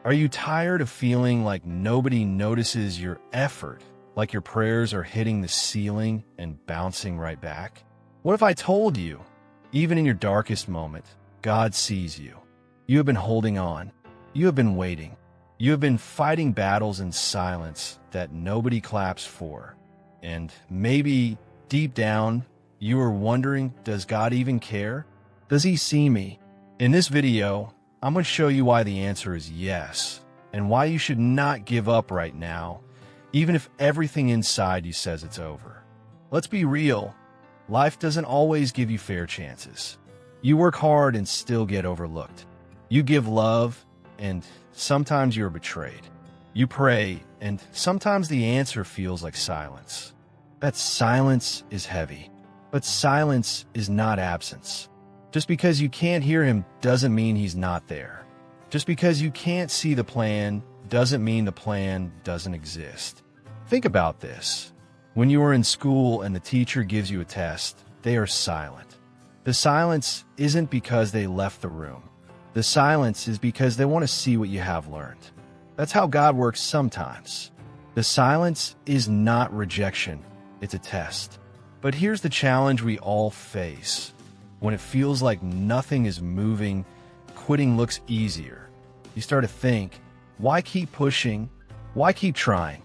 Are you tired of feeling like nobody notices your effort, like your prayers are hitting the ceiling and bouncing right back? What if I told you, even in your darkest moment, God sees you? You have been holding on. You have been waiting. You have been fighting battles in silence that nobody claps for. And maybe deep down, you are wondering, does God even care? Does he see me? In this video, I'm going to show you why the answer is yes, and why you should not give up right now, even if everything inside you says it's over. Let's be real. Life doesn't always give you fair chances. You work hard and still get overlooked. You give love, and sometimes you're betrayed. You pray, and sometimes the answer feels like silence. That silence is heavy, but silence is not absence. Just because you can't hear him doesn't mean he's not there. Just because you can't see the plan doesn't mean the plan doesn't exist. Think about this. When you are in school and the teacher gives you a test, they are silent. The silence isn't because they left the room. The silence is because they want to see what you have learned. That's how God works sometimes. The silence is not rejection, it's a test. But here's the challenge we all face. When it feels like nothing is moving, quitting looks easier. You start to think, why keep pushing? Why keep trying?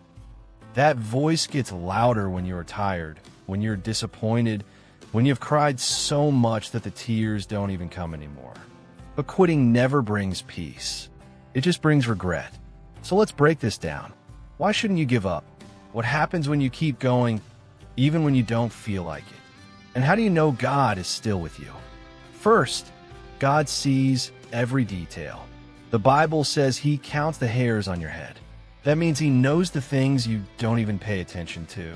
That voice gets louder when you're tired, when you're disappointed, when you've cried so much that the tears don't even come anymore. But quitting never brings peace. It just brings regret. So let's break this down. Why shouldn't you give up? What happens when you keep going, even when you don't feel like it? And how do you know God is still with you? First, God sees every detail. The Bible says he counts the hairs on your head. That means he knows the things you don't even pay attention to.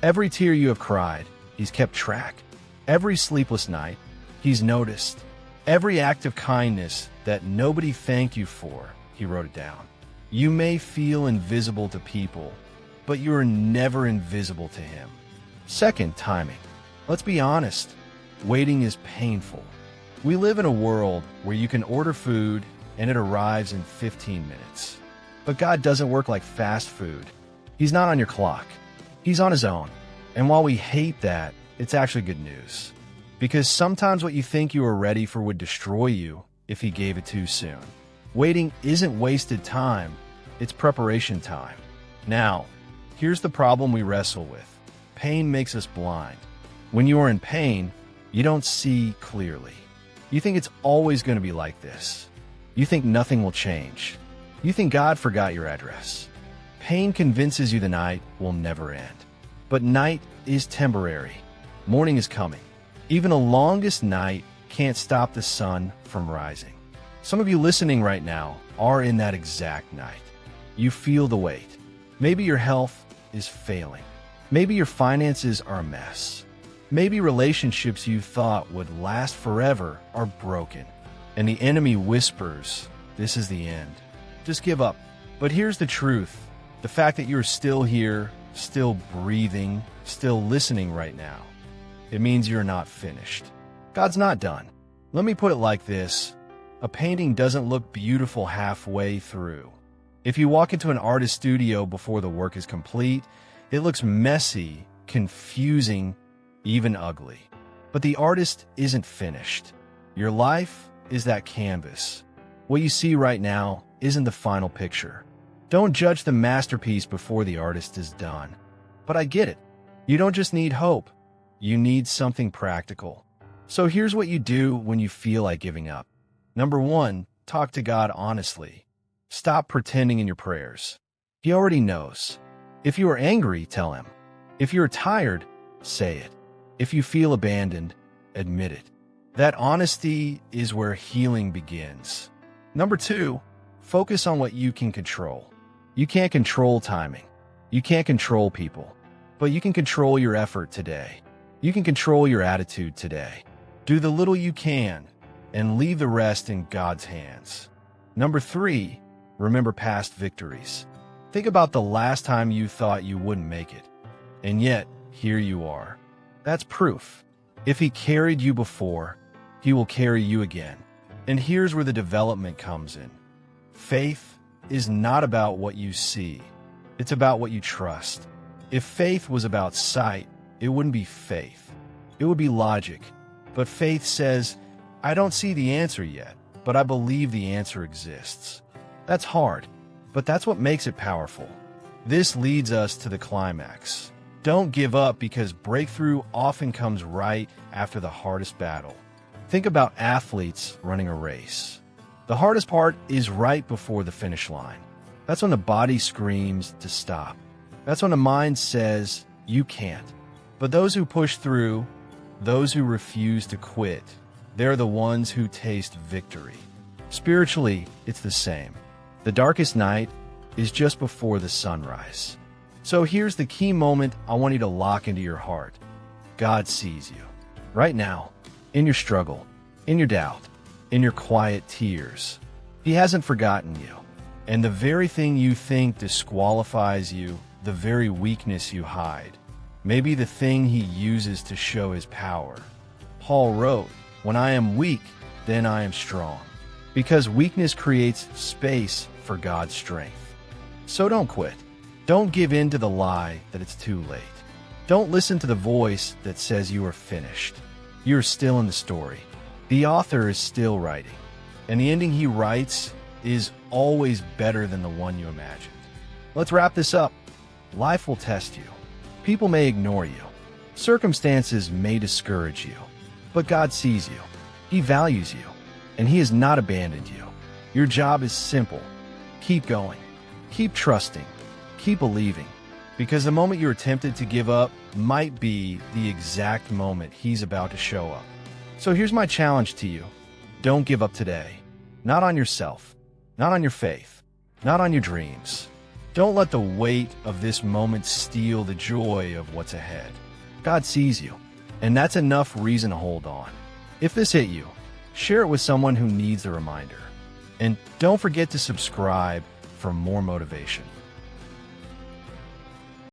Every tear you have cried, he's kept track. Every sleepless night, he's noticed. Every act of kindness that nobody thanked you for, he wrote it down. You may feel invisible to people, but you are never invisible to him. Second, timing. Let's be honest, waiting is painful. We live in a world where you can order food and it arrives in 15 minutes. But God doesn't work like fast food. He's not on your clock. He's on his own. And while we hate that, it's actually good news. Because sometimes what you think you are ready for would destroy you if he gave it too soon. Waiting isn't wasted time, it's preparation time. Now, here's the problem we wrestle with. Pain makes us blind. When you are in pain, you don't see clearly. You think it's always going to be like this. You think nothing will change. You think God forgot your address. Pain convinces you the night will never end. But night is temporary. Morning is coming. Even the longest night can't stop the sun from rising. Some of you listening right now are in that exact night. You feel the weight. Maybe your health is failing. Maybe your finances are a mess. Maybe relationships you thought would last forever are broken, and the enemy whispers, this is the end. Just give up. But here's the truth. The fact that you're still here, still breathing, still listening right now, it means you're not finished. God's not done. Let me put it like this. A painting doesn't look beautiful halfway through. If you walk into an artist's studio before the work is complete, it looks messy, confusing, even ugly. But the artist isn't finished. Your life is that canvas. What you see right now isn't the final picture. Don't judge the masterpiece before the artist is done. But I get it. You don't just need hope. You need something practical. So here's what you do when you feel like giving up. Number 1, talk to God honestly. Stop pretending in your prayers. He already knows. If you are angry, tell him. If you're tired, say it. If you feel abandoned, admit it. That honesty is where healing begins. Number 2, focus on what you can control. You can't control timing. You can't control people. But you can control your effort today. You can control your attitude today. Do the little you can and leave the rest in God's hands. Number 3, remember past victories. Think about the last time you thought you wouldn't make it. And yet, here you are. That's proof. If he carried you before, he will carry you again. And here's where the development comes in. Faith is not about what you see. It's about what you trust. If faith was about sight, it wouldn't be faith. It would be logic. But faith says, I don't see the answer yet, but I believe the answer exists. That's hard, but that's what makes it powerful. This leads us to the climax. Don't give up, because breakthrough often comes right after the hardest battle. Think about athletes running a race. The hardest part is right before the finish line. That's when the body screams to stop. That's when the mind says, you can't. But those who push through, those who refuse to quit, they're the ones who taste victory. Spiritually, it's the same. The darkest night is just before the sunrise. So here's the key moment I want you to lock into your heart. God sees you. Right now, in your struggle, in your doubt, in your quiet tears. He hasn't forgotten you. And the very thing you think disqualifies you, the very weakness you hide, may be the thing he uses to show his power. Paul wrote, when I am weak, then I am strong. Because weakness creates space for God's strength. So don't quit. Don't give in to the lie that it's too late. Don't listen to the voice that says you are finished. You're still in the story. The author is still writing. And the ending he writes is always better than the one you imagined. Let's wrap this up. Life will test you. People may ignore you. Circumstances may discourage you. But God sees you. He values you. And he has not abandoned you. Your job is simple. Keep going. Keep trusting. Keep believing. Because the moment you're tempted to give up might be the exact moment he's about to show up. So here's my challenge to you. Don't give up today. Not on yourself. Not on your faith. Not on your dreams. Don't let the weight of this moment steal the joy of what's ahead. God sees you, and that's enough reason to hold on. If this hit you, share it with someone who needs a reminder. And don't forget to subscribe for more motivation.